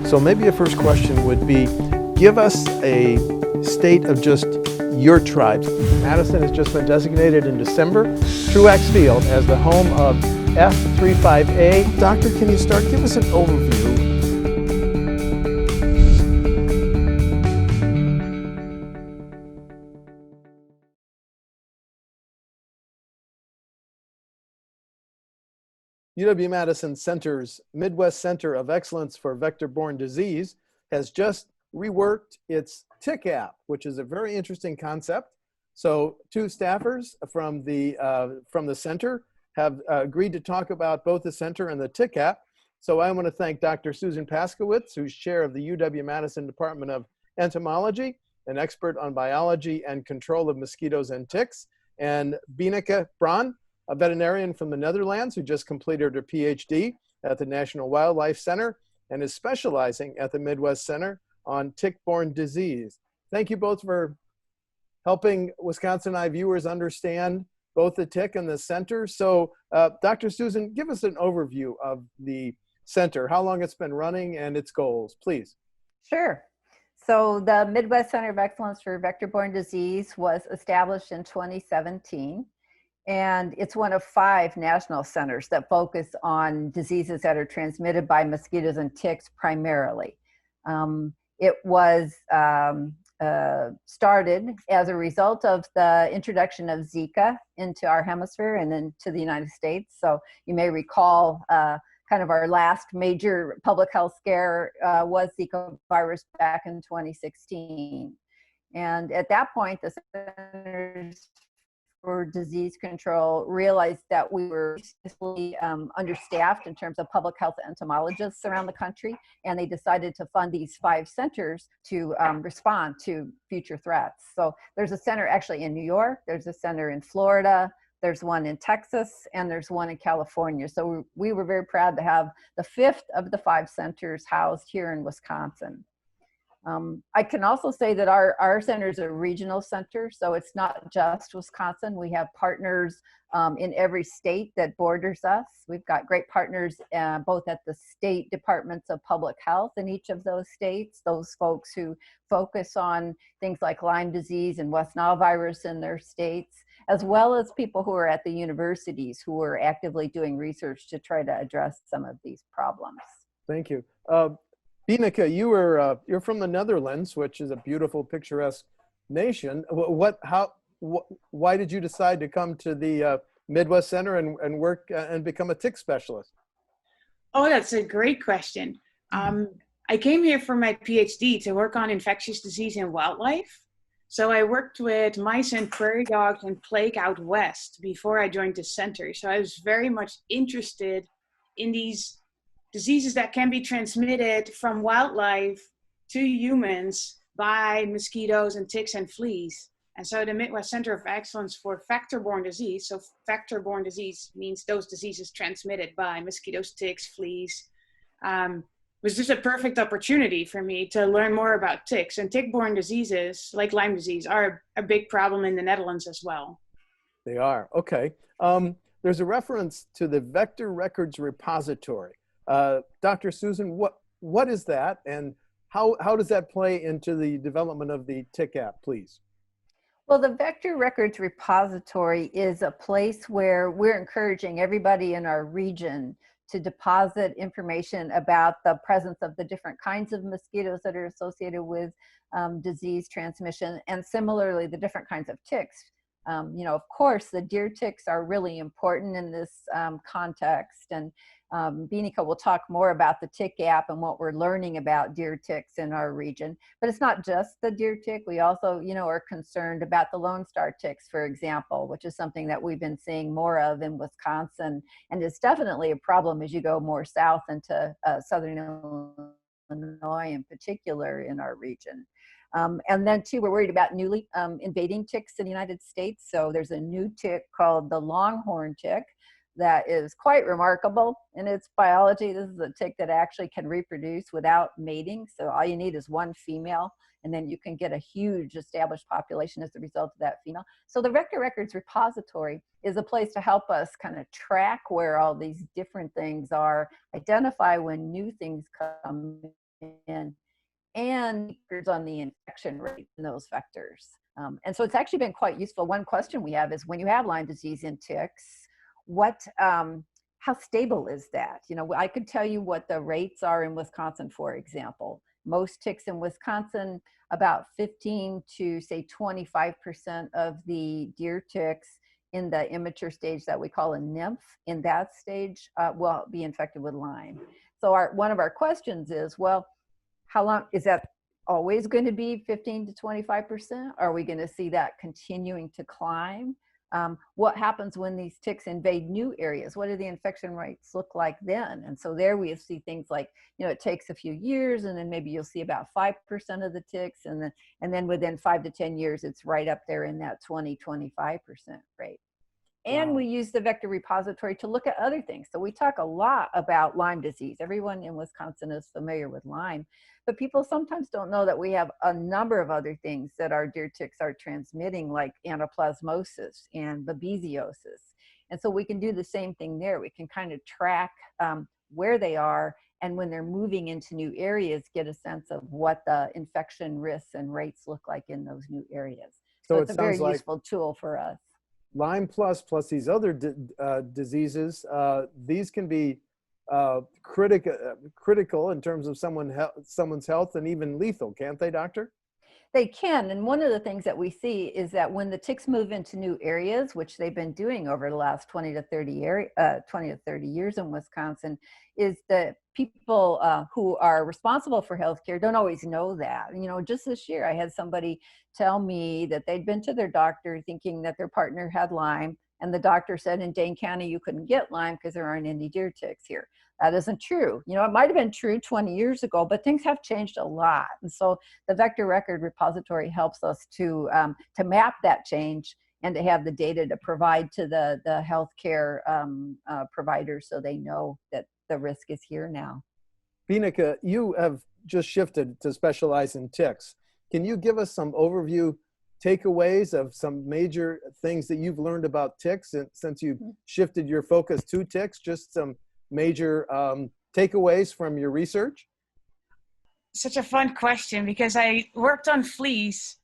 So maybe a first question would be, give us a state of just your tribes. Madison has just been designated in December, Truax Field, as the home of F35A. Doctor, can you start? Give us an overview. UW-Madison Center's Midwest Center of Excellence for Vector-Borne Disease has just reworked its Tic app, which is a very interesting concept. So two staffers from the center have agreed to talk about both the center and the Tic app. So I want to thank Dr. Susan Paskewitz, who's chair of the UW-Madison Department of Entomology, an expert on biology and control of mosquitoes and ticks, and Bieneke Bron, a veterinarian from the Netherlands who just completed her PhD at the National Wildlife Center and is specializing at the Midwest Center on tick-borne disease. Thank you both for helping WisconsinEye viewers understand both the tick and the center. So Dr. Susan, give us an overview of the center, how long it's been running and its goals, please. Sure. So the Midwest Center of Excellence for Vector-Borne Disease was established in 2017. And it's one of 5 national centers that focus on diseases that are transmitted by mosquitoes and ticks primarily. It was started as a result of the introduction of Zika into our hemisphere and then to the United States. So you may recall kind of our last major public health scare was Zika virus back in 2016. And at that point, the Centers for Disease Control realized that we were understaffed in terms of public health entomologists around the country, and they decided to fund these 5 centers to respond to future threats. So there's a center actually in New York, there's a center in Florida, there's one in Texas, and there's one in California. So we were very proud to have the 5th of the 5 centers housed here in Wisconsin. I can also say that our center is a regional center, so it's not just Wisconsin. We have partners in every state that borders us. We've got great partners both at the state departments of public health in each of those states, those folks who focus on things like Lyme disease and West Nile virus in their states, as well as people who are at the universities who are actively doing research to try to address some of these problems. Thank you. Bieneke, you're from the Netherlands, which is a beautiful, picturesque nation. Why did you decide to come to the Midwest Center and work and become a tick specialist? Oh, that's a great question. I came here for my PhD to work on infectious disease in wildlife. So I worked with mice and prairie dogs and plague out west before I joined the center. So I was very much interested in these diseases that can be transmitted from wildlife to humans by mosquitoes and ticks and fleas. And so the Midwest Center of Excellence for Vector-Borne Disease, so vector-borne disease means those diseases transmitted by mosquitoes, ticks, fleas, was just a perfect opportunity for me to learn more about ticks. And tick-borne diseases, like Lyme disease, are a big problem in the Netherlands as well. They are, okay. There's a reference to the Vector Records Repository. Dr. Susan, what is that, and how does that play into the development of the Tic app, please? Well, the Vector Records Repository is a place where we're encouraging everybody in our region to deposit information about the presence of the different kinds of mosquitoes that are associated with disease transmission, and similarly the different kinds of ticks. You know, of course, the deer ticks are really important in this context, and Bieneke will talk more about the Tic app and what we're learning about deer ticks in our region. But it's not just the deer tick. We also, you know, are concerned about the Lone Star ticks, for example, which is something that we've been seeing more of in Wisconsin, and it's definitely a problem as you go more south into southern Illinois in particular in our region. And then too, we're worried about newly invading ticks in the United States. So there's a new tick called the longhorn tick that is quite remarkable in its biology. This is a tick that actually can reproduce without mating. So all you need is one female, and then you can get a huge established population as a result of that female. So the Vector Records Repository is a place to help us kind of track where all these different things are, identify when new things come in, and on the infection rate in those vectors. And so it's actually been quite useful. One question we have is, when you have Lyme disease in ticks, how stable is that? You know, I could tell you what the rates are in Wisconsin, for example. Most ticks in Wisconsin, about 15 to say 25% of the deer ticks in the immature stage that we call a nymph, in that stage will be infected with Lyme. So one of our questions is, well, how long is that always going to be 15 to 25%? Are we going to see that continuing to climb? What happens when these ticks invade new areas? What do the infection rates look like then? And so there we see things like, you know, it takes a few years, and then maybe you'll see about 5% of the ticks, and then within 5 to 10 years, it's right up there in that 20-25% rate. And we use the vector repository to look at other things. So we talk a lot about Lyme disease. Everyone in Wisconsin is familiar with Lyme, but people sometimes don't know that we have a number of other things that our deer ticks are transmitting, like anaplasmosis and babesiosis. And so we can do the same thing there. We can kind of track where they are, and when they're moving into new areas, get a sense of what the infection risks and rates look like in those new areas. So it's a very useful tool for us. Lyme plus these other diseases, these can be critical in terms of someone's health, and even lethal, can't they, doctor? They can. And one of the things that we see is that when the ticks move into new areas, which they've been doing over the last 20 to 30 years in Wisconsin, is that people who are responsible for healthcare don't always know that. You know, just this year, I had somebody tell me that they'd been to their doctor thinking that their partner had Lyme, and the doctor said in Dane County you couldn't get Lyme because there aren't any deer ticks here. That isn't true. You know, it might have been true 20 years ago, but things have changed a lot. And so the Vector Record Repository helps us to map that change and to have the data to provide to the healthcare providers, so they know that the risk is here now. Bieneke, you have just shifted to specialize in ticks. Can you give us some overview takeaways of some major things that you've learned about ticks since you've shifted your focus to ticks? Just some major takeaways from your research? Such a fun question, because I worked on fleas.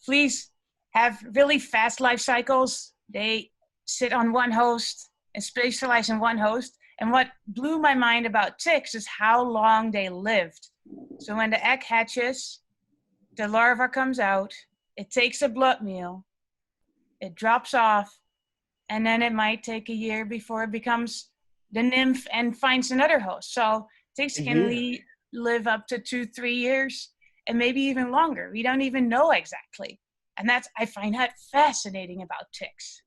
Fleas have really fast life cycles. They sit on one host and specialize in one host. And what blew my mind about ticks is how long they lived. So when the egg hatches, the larva comes out, it takes a blood meal, it drops off, and then it might take a year before it becomes the nymph and finds another host. So ticks can live up to 2-3 years, and maybe even longer. We don't even know exactly. And I find that fascinating about ticks.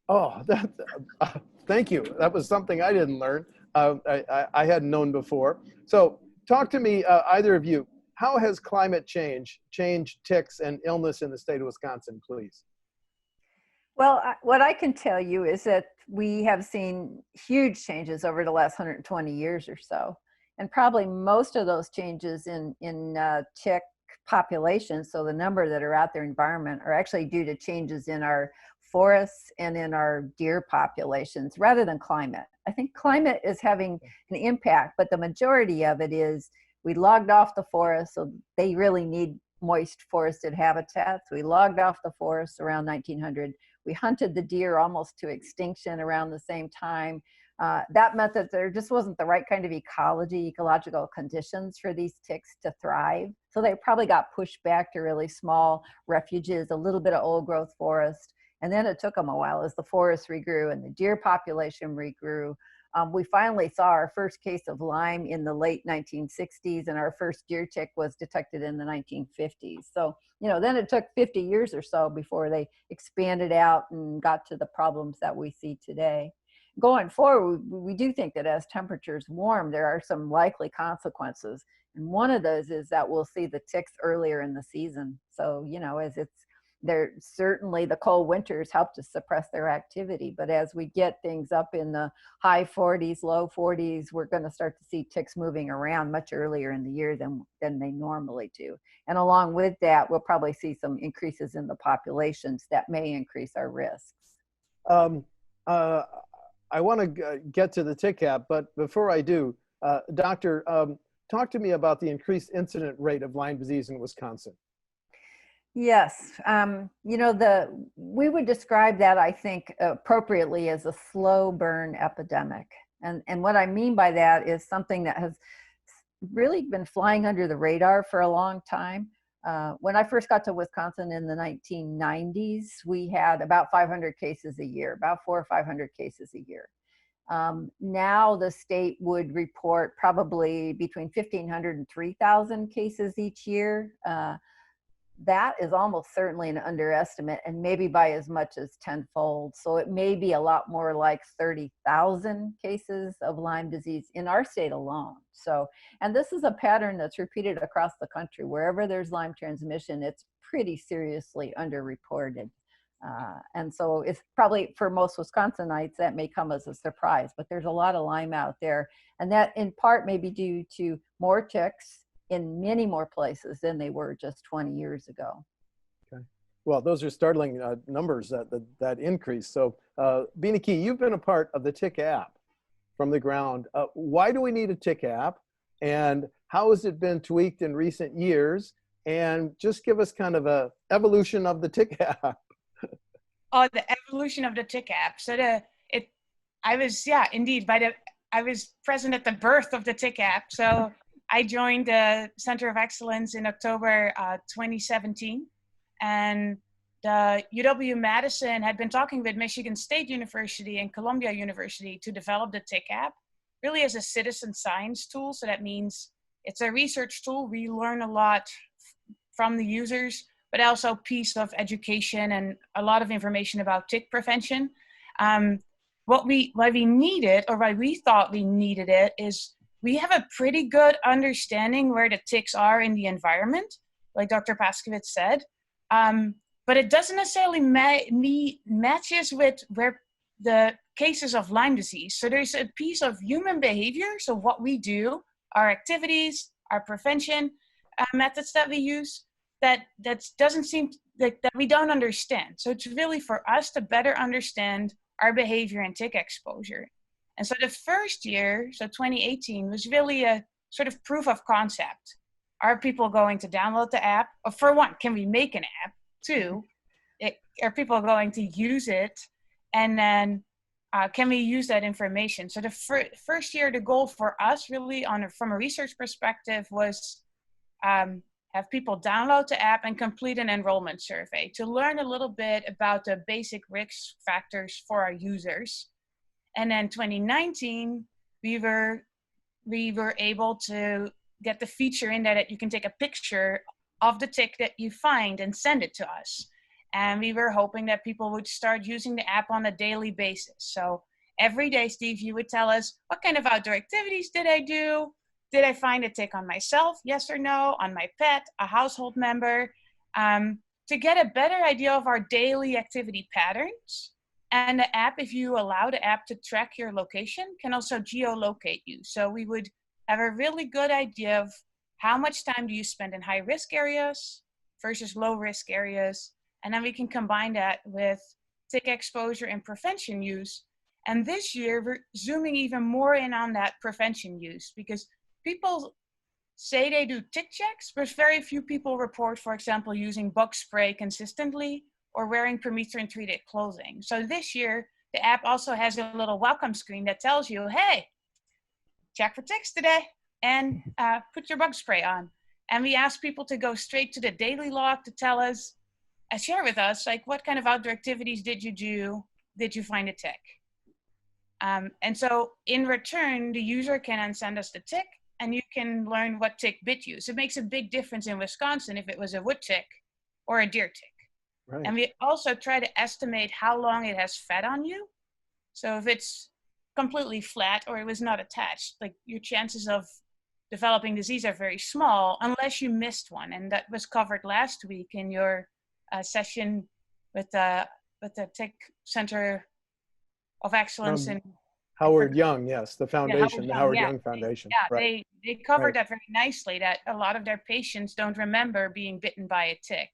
Oh, thank you. That was something I didn't learn. I hadn't known before. So talk to me, either of you. How has climate change changed ticks and illness in the state of Wisconsin, please? Well, what I can tell you is that we have seen huge changes over the last 120 years or so. And probably most of those changes in tick populations, so the number that are out there in environment, are actually due to changes in our forests and in our deer populations rather than climate. I think climate is having an impact, but the majority of it is we logged off the forest, so they really need moist forested habitats. We logged off the forests around 1900. We hunted the deer almost to extinction around the same time. That meant that there just wasn't the right kind of ecological conditions for these ticks to thrive. So they probably got pushed back to really small refuges, a little bit of old growth forest. And then it took them a while as the forest regrew and the deer population regrew. We finally saw our first case of Lyme in the late 1960s, and our first deer tick was detected in the 1950s. So, you know, then it took 50 years or so before they expanded out and got to the problems that we see today. Going forward, we do think that as temperatures warm, there are some likely consequences. And one of those is that we'll see the ticks earlier in the season. So, you know, certainly the cold winters help to suppress their activity, but as we get things up in the high 40s, low 40s, we're going to start to see ticks moving around much earlier in the year than they normally do. And along with that, we'll probably see some increases in the populations that may increase our risks. I want to get to the tick app, but before I do, Doctor, talk to me about the increased incident rate of Lyme disease in Wisconsin. Yes, you know, we would describe that, I think, appropriately as a slow burn epidemic. And what I mean by that is something that has really been flying under the radar for a long time. When I first got to Wisconsin in the 1990s, we had about 500 cases a year, about 400 or 500 cases a year. Now the state would report probably between 1,500 and 3,000 cases each year. That is almost certainly an underestimate, and maybe by as much as tenfold. So it may be a lot more like 30,000 cases of Lyme disease in our state alone. So, and this is a pattern that's repeated across the country. Wherever there's Lyme transmission, it's pretty seriously underreported. And so it's probably, for most Wisconsinites, that may come as a surprise, but there's a lot of Lyme out there. And that in part may be due to more ticks in many more places than they were just 20 years ago. Okay. Well, those are startling numbers, that increase. So Bieneke, you've been a part of the Tick app from the ground. Why do we need a Tick app? And how has it been tweaked in recent years? And just give us kind of a evolution of the Tick app. Oh, the evolution of the Tick app. So I was present at the birth of the Tick app. So I joined the Center of Excellence in October 2017, and the UW-Madison had been talking with Michigan State University and Columbia University to develop the Tick app, really as a citizen science tool. So that means it's a research tool. We learn a lot from the users, but also a piece of education and a lot of information about tick prevention. Why we needed, or why we thought we needed it, is we have a pretty good understanding where the ticks are in the environment, like Dr. Paskewitz said, but it doesn't necessarily matches with where the cases of Lyme disease. So there's a piece of human behavior, so what we do, our activities, our prevention methods that we use, that doesn't seem like that we don't understand. So it's really for us to better understand our behavior and tick exposure. And so the first year, so 2018, was really a sort of proof of concept. Are people going to download the app? Or for one, can we make an app? Two, are people going to use it? And then can we use that information? So the first year, the goal for us really from a research perspective was have people download the app and complete an enrollment survey to learn a little bit about the basic risk factors for our users. And then 2019, we were able to get the feature in there that you can take a picture of the tick that you find and send it to us. And we were hoping that people would start using the app on a daily basis. So every day, Steve, you would tell us, what kind of outdoor activities did I do? Did I find a tick on myself? Yes or no? On my pet, a household member? To get a better idea of our daily activity patterns. And the app, if you allow the app to track your location, can also geolocate you. So we would have a really good idea of how much time do you spend in high risk areas versus low risk areas. And then we can combine that with tick exposure and prevention use. And this year, we're zooming even more in on that prevention use, because people say they do tick checks, but very few people report, for example, using bug spray consistently or wearing permethrin treated clothing. So this year, the app also has a little welcome screen that tells you, hey, check for ticks today and put your bug spray on. And we ask people to go straight to the daily log to tell us, share with us, like, what kind of outdoor activities did you do? Did you find a tick? And so in return, the user can then send us the tick, and you can learn what tick bit you. So it makes a big difference in Wisconsin if it was a wood tick or a deer tick. Right. And we also try to estimate how long it has fed on you. So if it's completely flat or it was not attached, like, your chances of developing disease are very small unless you missed one. And that was covered last week in your session with the Tick Center of Excellence in Howard Young, yes, the foundation, the Howard Young Foundation. They covered that very nicely, that a lot of their patients don't remember being bitten by a tick.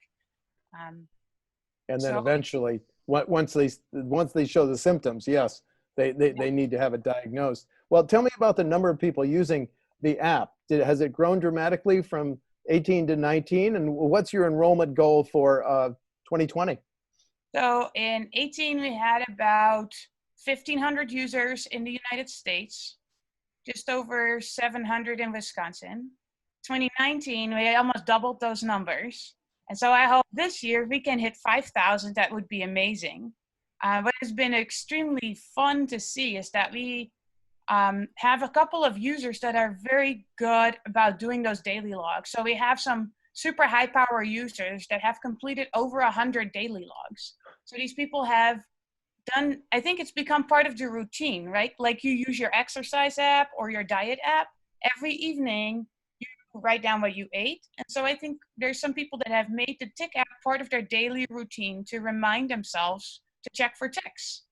And then eventually, once they show the symptoms, yes, they need to have it diagnosed. Well, tell me about the number of people using the app Has it grown dramatically from 18 to 19? And what's your enrollment goal for 2020? So in 18, we had about 1,500 users in the United States, just over 700 in Wisconsin. 2019, we almost doubled those numbers. And so I hope this year we can hit 5,000. That would be amazing. What has been extremely fun to see is that we have a couple of users that are very good about doing those daily logs. So we have some super high power users that have completed over 100 daily logs. So these people have done, I think it's become part of the routine, right? Like you use your exercise app or your diet app. Every evening, you write down what you ate. And so I think there's some people that have made the Tic app part of their daily routine to remind themselves to check for ticks.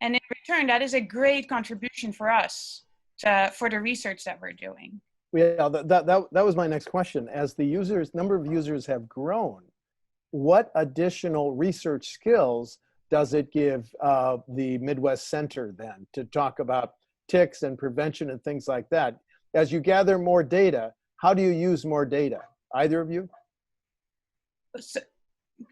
And in return, that is a great contribution for us for the research that we're doing. Yeah, that was my next question. As the number of users have grown, what additional research skills does it give the Midwest Center then to talk about ticks and prevention and things like that? As you gather more data, how do you use more data? Either of you? So,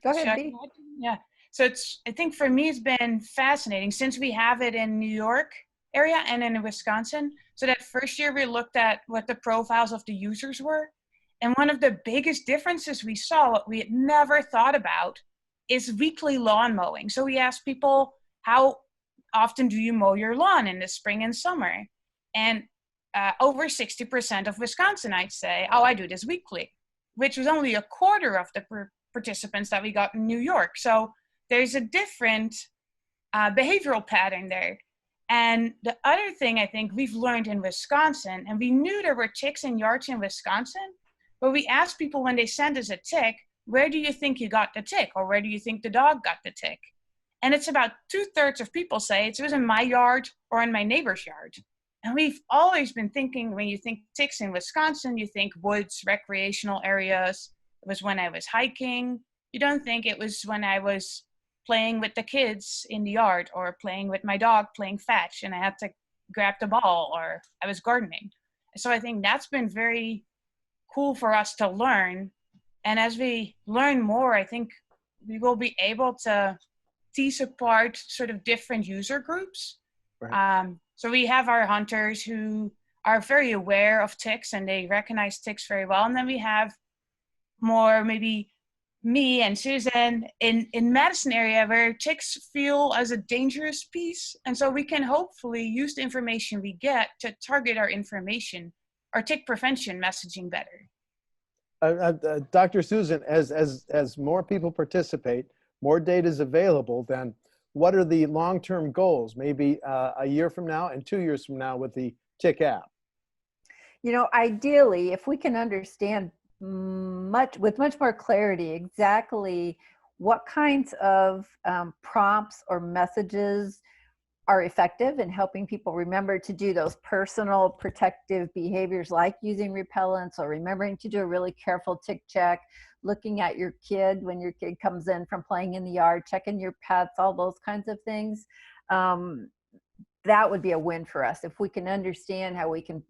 Go ahead, Bea. Yeah. So I think for me, it's been fascinating since we have it in New York area and in Wisconsin. So that first year we looked at what the profiles of the users were. And one of the biggest differences we saw, what we had never thought about, is weekly lawn mowing. So we asked people, how often do you mow your lawn in the spring and summer? And over 60% of Wisconsinites say, oh, I do this weekly, which was only a quarter of the participants that we got in New York. So there's a different behavioral pattern there. And the other thing I think we've learned in Wisconsin, and we knew there were ticks in yards in Wisconsin, but we asked people when they sent us a tick, where do you think you got the tick? Or where do you think the dog got the tick? And it's about 2/3 of people say it was in my yard or in my neighbor's yard. And we've always been thinking, when you think ticks in Wisconsin, you think woods, recreational areas. It was when I was hiking. You don't think it was when I was playing with the kids in the yard or playing with my dog, playing fetch, and I had to grab the ball, or I was gardening. So I think that's been very cool for us to learn. And as we learn more, I think we will be able to tease apart sort of different user groups. Right. So we have our hunters who are very aware of ticks and they recognize ticks very well. And then we have more maybe me and Susan in Madison area where ticks feel as a dangerous piece. And so we can hopefully use the information we get to target our information, our tick prevention messaging better. Dr. Susan, as more people participate, more data is available, then what are the long-term goals, maybe a year from now and 2 years from now with the Tic app? You know, ideally, if we can understand with much more clarity exactly what kinds of prompts or messages are effective in helping people remember to do those personal protective behaviors like using repellents or remembering to do a really careful tick check, looking at your kid when your kid comes in from playing in the yard, checking your pets, all those kinds of things. That would be a win for us. If we can understand how we can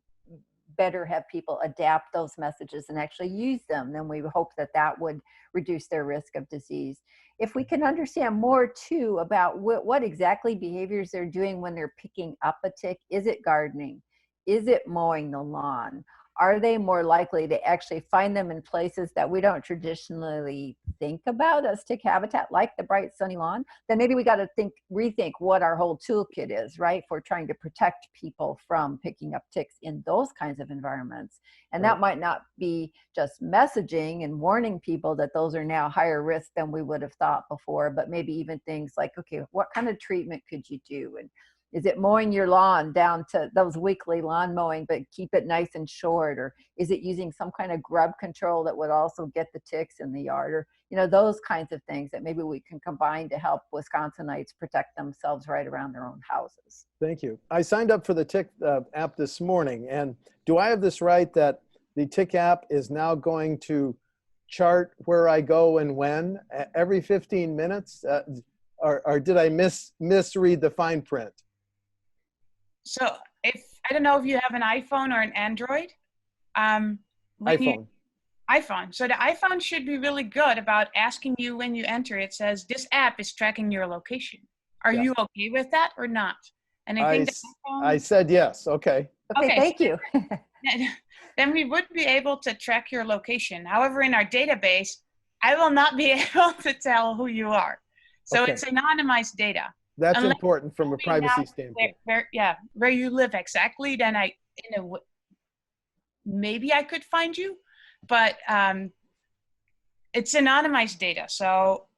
better have people adapt those messages and actually use them, then we hope that that would reduce their risk of disease. If we can understand more too about what exactly behaviors they're doing when they're picking up a tick, is it gardening? Is it mowing the lawn? Are they more likely to actually find them in places that we don't traditionally think about as tick habitat, like the bright sunny lawn? Then maybe we got to rethink what our whole toolkit is, right, for trying to protect people from picking up ticks in those kinds of environments. And that might not be just messaging and warning people that those are now higher risk than we would have thought before, but maybe even things like, okay, what kind of treatment could you do? And is it mowing your lawn down to those weekly lawn mowing, but keep it nice and short? Or is it using some kind of grub control that would also get the ticks in the yard? Or, you know, those kinds of things that maybe we can combine to help Wisconsinites protect themselves right around their own houses. Thank you. I signed up for the Tic app this morning. And do I have this right that the Tic app is now going to chart where I go and when every 15 minutes? Or did I misread the fine print? So I don't know if you have an iPhone or an Android, iPhone. iPhone. So the iPhone should be really good about asking you when you enter. It says this app is tracking your location. Are Yeah. you okay with that or not? And I think I said yes. Okay. Okay, thank you. then we would be able to track your location. However, in our database, I will not be able to tell who you are. So Okay. it's anonymized data. That's Unless important from a we privacy know standpoint. where you live exactly, then maybe I could find you, but it's anonymized data. So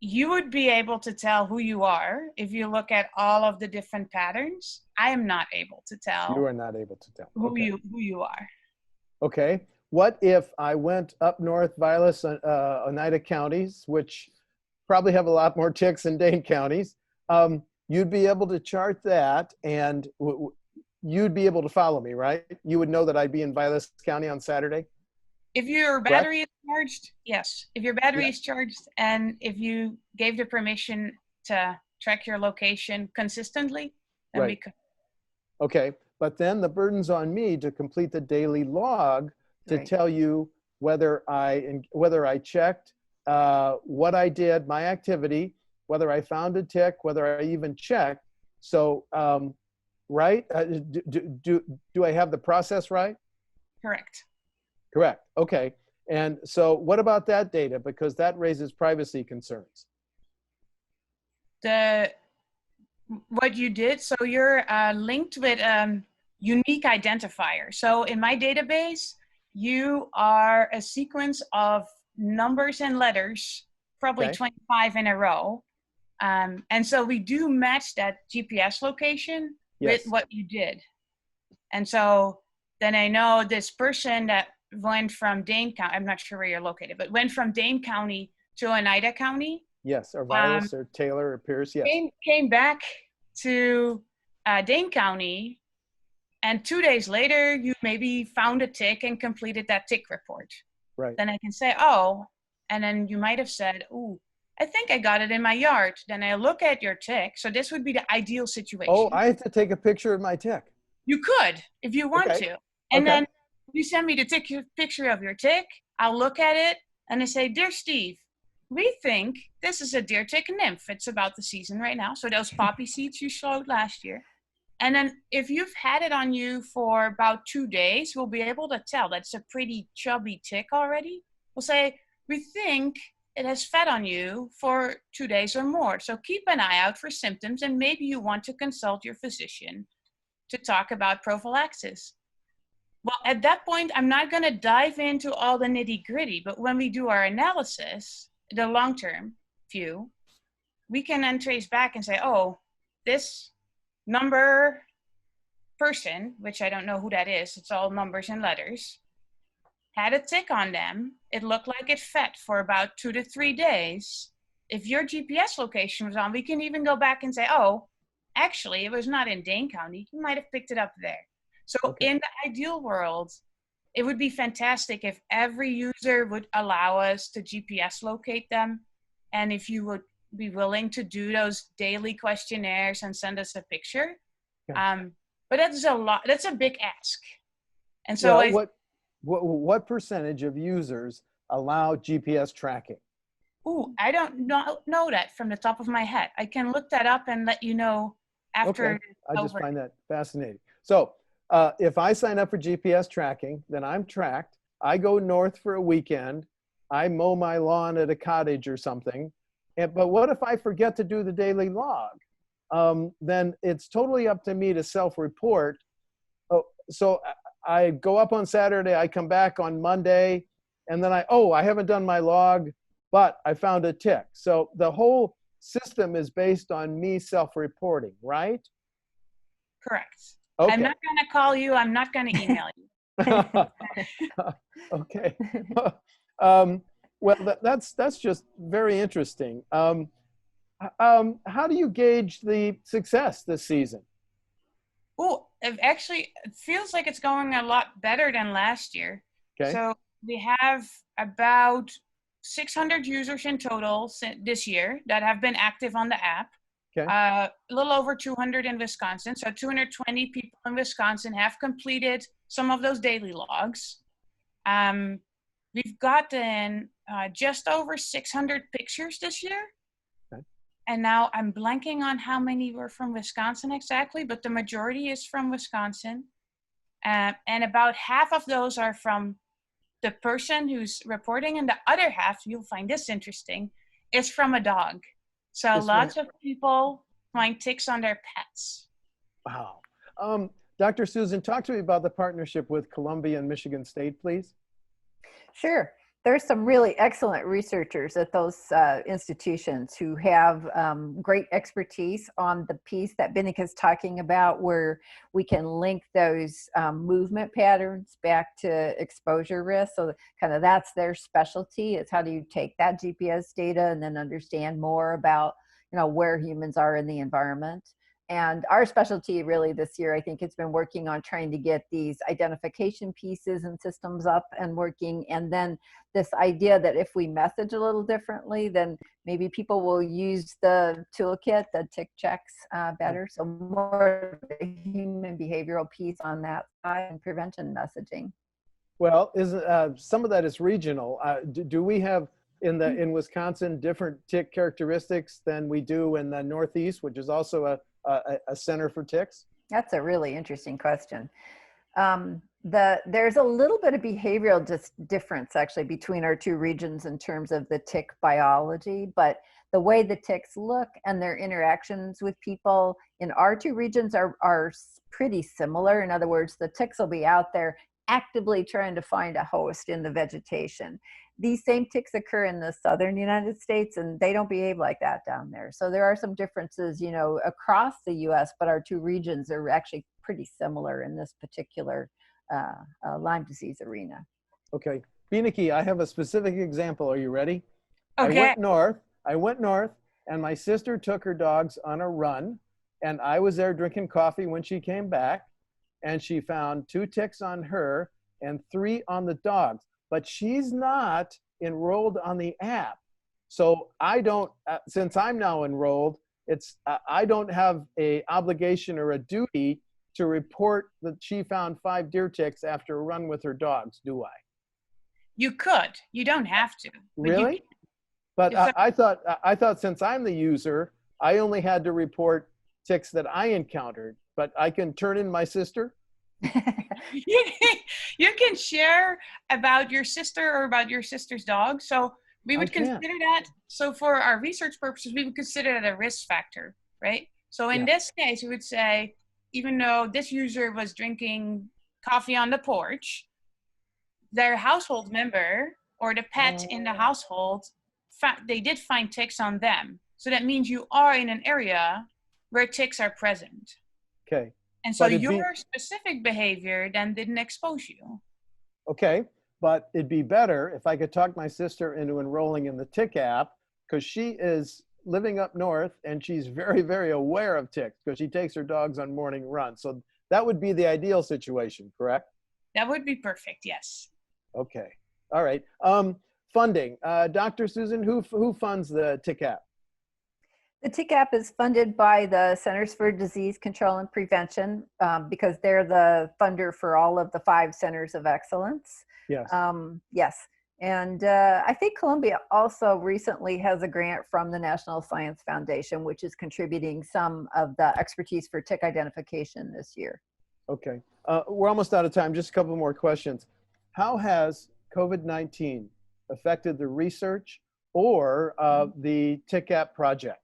you would be able to tell who you are if you look at all of the different patterns. I am not able to tell. You are not able to tell. Who you are. Okay. What if I went up north, Vilas, Oneida counties, which probably have a lot more ticks than Dane counties? You'd be able to chart that, and you'd be able to follow me, right? You would know that I'd be in Vilas County on Saturday? If your battery is charged, yes. If your battery is charged, and if you gave the permission to track your location consistently, then we could. Okay, but then the burden's on me to complete the daily log to tell you whether I checked what I did, my activity, whether I found a tick, whether I even checked. So, right? Do I have the process right? Correct. Correct. Okay. And so what about that data? Because that raises privacy concerns. What you did, so you're linked with unique identifier. So in my database, you are a sequence of numbers and letters, probably 25 in a row. And so we do match that GPS location with what you did. And so then I know this person that went from Dane County, I'm not sure where you're located, but went from Dane County to Oneida County. Yes, or Vilas or Taylor or Pierce, yes. Came back to Dane County, and 2 days later, you maybe found a tick and completed that tick report. Right. Then I can say, oh, and then you might have said, oh, I think I got it in my yard. Then I look at your tick. So this would be the ideal situation. Oh, I have to take a picture of my tick. You could, if you want to. And then you send me the picture of your tick. I'll look at it and I say, dear Steve, we think this is a deer tick nymph. It's about the season right now. So those poppy seeds you showed last year. And then if you've had it on you for about 2 days, we'll be able to tell that's a pretty chubby tick already. We'll say, we think it has fed on you for 2 days or more. So keep an eye out for symptoms, and maybe you want to consult your physician to talk about prophylaxis. Well, at that point, I'm not going to dive into all the nitty gritty, but when we do our analysis, the long-term view, we can then trace back and say, oh, this number person, which I don't know who that is, it's all numbers and letters, had a tick on them. It looked like it fed for about 2 to 3 days. If your GPS location was on, we can even go back and say, oh, actually, it was not in Dane County. You might have picked it up there. So in the ideal world, it would be fantastic if every user would allow us to GPS locate them. And if you would be willing to do those daily questionnaires and send us a picture. But that's a lot. That's a big ask. And so what percentage of users allow GPS tracking? Ooh, I don't know that from the top of my head. I can look that up and let you know after. Okay. I just find that fascinating. So if I sign up for GPS tracking, then I'm tracked. I go north for a weekend. I mow my lawn at a cottage or something. But what if I forget to do the daily log? Then it's totally up to me to self-report. So I go up on Saturday, I come back on Monday, and then I haven't done my log, but I found a tick. So the whole system is based on me self-reporting, right? Correct. Okay. I'm not going to call you. I'm not going to email you. Okay. Well, that's just very interesting. How do you gauge the success this season? Oh, actually, it feels like it's going a lot better than last year. Okay. So we have about 600 users in total this year that have been active on the app. Okay. A little over 200 in Wisconsin. So 220 people in Wisconsin have completed some of those daily logs. We've gotten just over 600 pictures this year. Okay. And now I'm blanking on how many were from Wisconsin exactly, but the majority is from Wisconsin. And about half of those are from the person who's reporting, and the other half, you'll find this interesting, is from a dog. So lots of people find ticks on their pets. Wow. Dr. Susan, talk to me about the partnership with Columbia and Michigan State, please. Sure. There's some really excellent researchers at those institutions who have great expertise on the piece that Bieneke is talking about, where we can link those movement patterns back to exposure risk. So kind of that's their specialty, is how do you take that GPS data and then understand more about, you know, where humans are in the environment. And our specialty really this year, I think, it's been working on trying to get these identification pieces and systems up and working. And then this idea that if we message a little differently, then maybe people will use the toolkit, the tick checks better. So more of the human behavioral piece on that side and prevention messaging. Well, some of that is regional. Do we have in Wisconsin different tick characteristics than we do in the Northeast, which is also a center for ticks? That's a really interesting question. There's a little bit of behavioral difference actually between our two regions in terms of the tick biology, but the way the ticks look and their interactions with people in our two regions are pretty similar. In other words, the ticks will be out there actively trying to find a host in the vegetation. These same ticks occur in the southern United States, and they don't behave like that down there. So there are some differences, you know, across the US, but our two regions are actually pretty similar in this particular Lyme disease arena. Okay. Bieneke, I have a specific example. Are you ready? Okay. I went north, and my sister took her dogs on a run, and I was there drinking coffee when she came back, and she found 2 ticks on her and 3 on the dogs. But she's not enrolled on the app. So I don't, since I'm now enrolled, I don't have a obligation or a duty to report that she found 5 deer ticks after a run with her dogs, do I? You could. You don't have to. Really? But I thought since I'm the user, I only had to report ticks that I encountered. But I can turn in my sister? You can share about your sister or about your sister's dog. So we would consider that. So for our research purposes, we would consider that a risk factor, right? So in this case, we would say, even though this user was drinking coffee on the porch, their household member or the pet in the household, they did find ticks on them. So that means you are in an area where ticks are present. Okay. And so your specific behavior then didn't expose you. Okay, but it'd be better if I could talk my sister into enrolling in the tick app, because she is living up north and she's very, very aware of ticks because she takes her dogs on morning runs. So that would be the ideal situation, correct? That would be perfect, yes. Okay, all right. Funding, Dr. Susan, who funds the tick app? The Tick app is funded by the Centers for Disease Control and Prevention because they're the funder for all of the 5 centers of excellence. Yes. Yes. And I think Columbia also recently has a grant from the National Science Foundation, which is contributing some of the expertise for tick identification this year. Okay. We're almost out of time. Just a couple more questions. How has COVID-19 affected the research or the tick app project?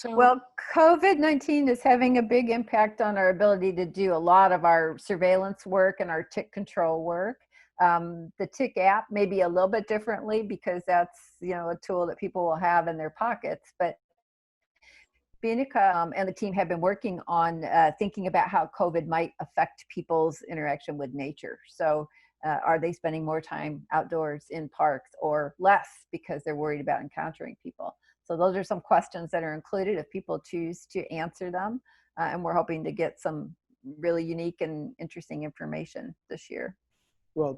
Well, COVID-19 is having a big impact on our ability to do a lot of our surveillance work and our tick control work. The tick app may be a little bit differently because that's, you know, a tool that people will have in their pockets. But Bieneke and the team have been working on thinking about how COVID might affect people's interaction with nature. So are they spending more time outdoors in parks or less because they're worried about encountering people? So those are some questions that are included if people choose to answer them. And we're hoping to get some really unique and interesting information this year. Well,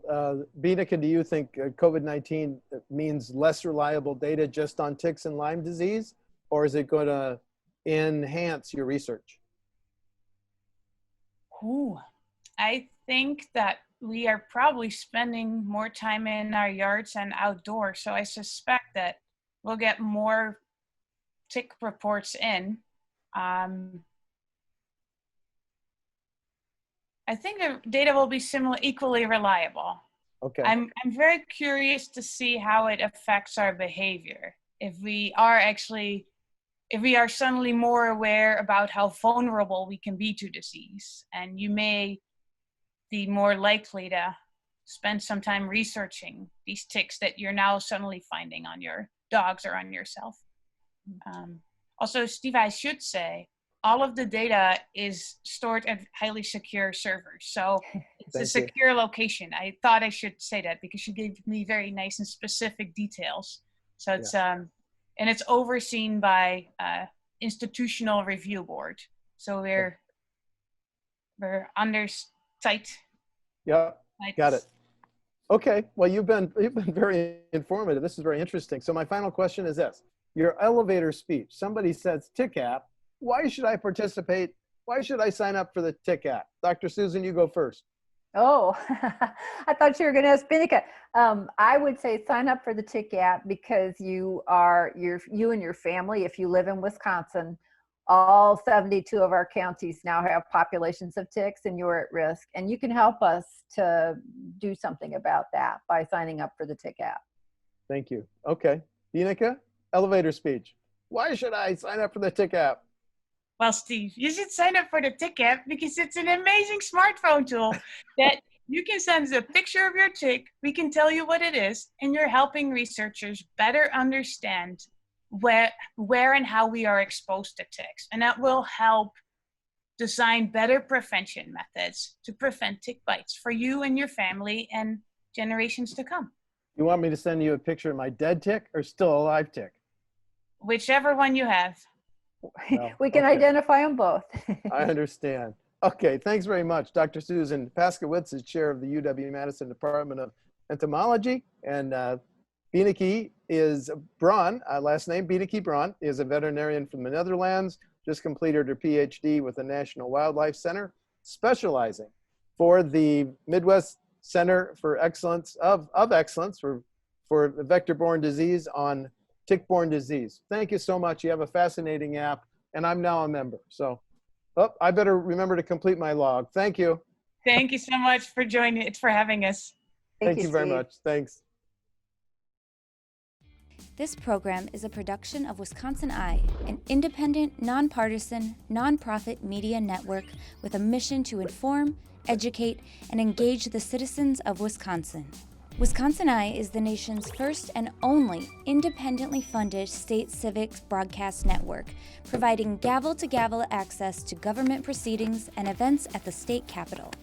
Bieneke, do you think COVID-19 means less reliable data just on ticks and Lyme disease, or is it going to enhance your research? Ooh. I think that we are probably spending more time in our yards and outdoors. So I suspect that we'll get more tick reports in. I think the data will be equally reliable. Okay. I'm very curious to see how it affects our behavior. If we are suddenly more aware about how vulnerable we can be to disease, and you may be more likely to spend some time researching these ticks that you're now suddenly finding on your dogs or on yourself. Also, Steve, I should say, all of the data is stored at highly secure servers. So it's a secure location. I thought I should say that because you gave me very nice and specific details. So it's, and it's overseen by institutional review board. So we're under tight. Yeah, got it. Okay, well, you've been very informative. This is very interesting. So my final question is this. Your elevator speech, somebody says tick app. Why should I participate? Why should I sign up for the tick app? Dr. Susan, you go first. Oh, I thought you were going to ask Bieneke. I would say sign up for the tick app because you and your family, if you live in Wisconsin, all 72 of our counties now have populations of ticks and you're at risk. And you can help us to do something about that by signing up for the tick app. Thank you. Okay. Bieneke, elevator speech. Why should I sign up for the tick app? Well, Steve, you should sign up for the Tick app because it's an amazing smartphone tool that you can send us a picture of your tick, we can tell you what it is, and you're helping researchers better understand where and how we are exposed to ticks. And that will help design better prevention methods to prevent tick bites for you and your family and generations to come. You want me to send you a picture of my dead tick or still alive tick? Whichever one you have. Well, we can identify them both. I understand. Okay, thanks very much. Dr. Susan Paskewitz is chair of the UW-Madison Department of Entomology, and Bieneke is Bron, last name Bieneke Bron, is a veterinarian from the Netherlands, just completed her PhD with the National Wildlife Center, specializing for the Midwest Center for Excellence of Excellence for Vector-Borne Disease on tick-borne disease. Thank you so much. You have a fascinating app, and I'm now a member. So, I better remember to complete my log. Thank you. Thank you so much for joining, for having us. Thank you very much. Thanks. This program is a production of WisconsinEye, an independent, nonpartisan, nonprofit media network with a mission to inform, educate, and engage the citizens of Wisconsin. WisconsinEye is the nation's first and only independently funded state civics broadcast network, providing gavel-to-gavel access to government proceedings and events at the state capitol.